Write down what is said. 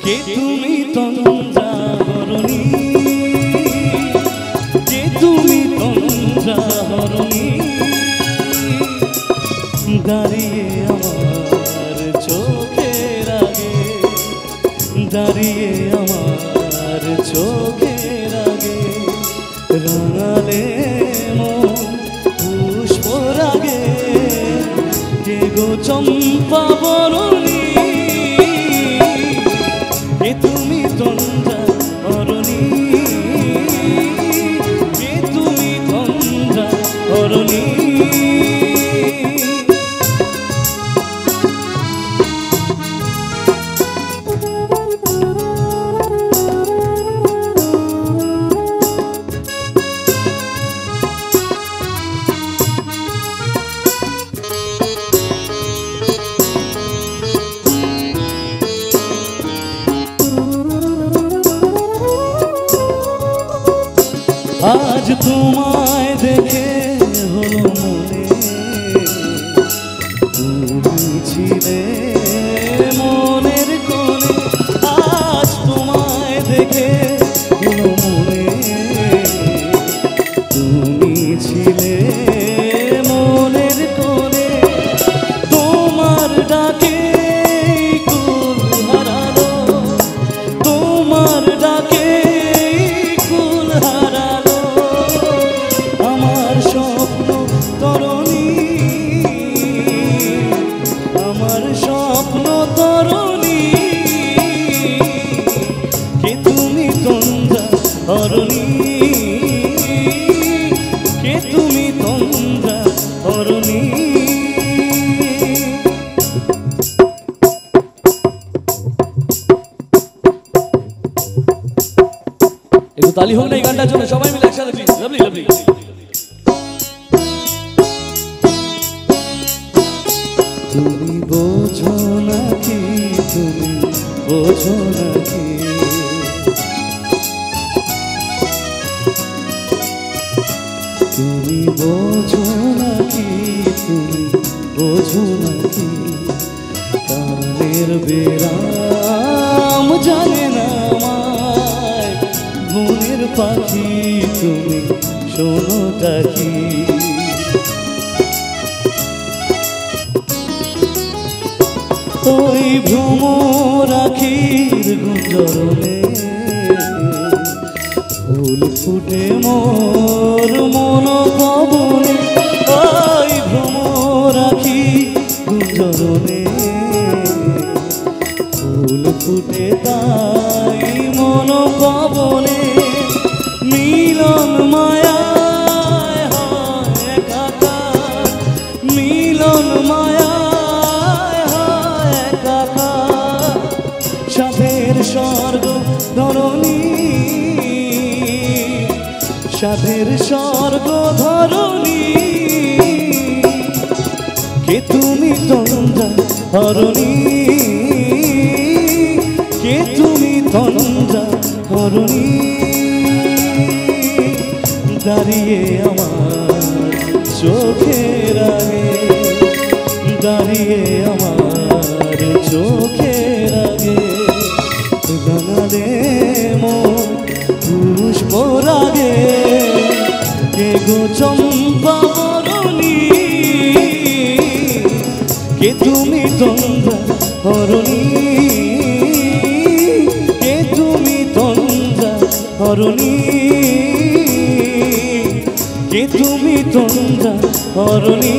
কে তুমি তন্দ্রা হরণী, কে তুমি তন্দ্রা হরণী, দাঁড়িয়ে আমার চোখের আগে, দাঁড়িয়ে আমার চোখের আগে, রাঙালে মন পুষ্পর আগে, কে গো চম্পা বরণী, কে তুমি তন্দ্রা হরণী, কে তুমি তন্দ্রা হরণী। আজ তোমায় দেখে হলো মনে, তুমি ছিলে মনের কোণে, আজ তোমায় দেখে হলো মনে, তুমি ছিলে মনের কোণে, তোমার ডাকে কুল হারালো, তোমার ডাকে কুল হারালো, আমার স্বপ্ন তরণী, আমার স্বপ্ন তরণী, কে তুমি তন্দ্রা হরণী, কে তুমি তন্দ্রা হরণী। একটু তালি হোক না এই গানটার জন্য, সবাই মিলে একসাথে প্লিজ। Lovely lovely. তুমি বোঝো নাকি, তুমি বোঝো নাকি, তুমি বোঝো নাকি, তুমি বোঝো নাকি, কানের বেরাম জানে না আমায়, মনের পাখি তুমি শোনোটা কি, ওই ভ্রমর আখির গুঞ্জরণে ফুল ফুটে মোর মন পবনে, ওই ভ্রমর আখি গুঞ্জরণে ফুল ফুটে তাই মন পবনে, মিলন মায়ায় হয় একাকার, মিলন মায়ায় হয় একাকার, সাধের স্বর্গ ধরণী, সাধের স্বর্গ ধরণী, কে তুমি তন্দ্রা হরণী, কে তুমি তন্দ্রা হরণী, দাঁড়িয়ে আমার চোখের আগে, দাঁড়িয়ে আমার চোখের আগে, রাঙালে মন পুষ্পর আগে, কে গো চম্পা বরণী, কে তুমি তন্দ্রা হরণী, কে তুমি তন্দ্রা হরণী, কে তুমি তন্দ্রা হরণী।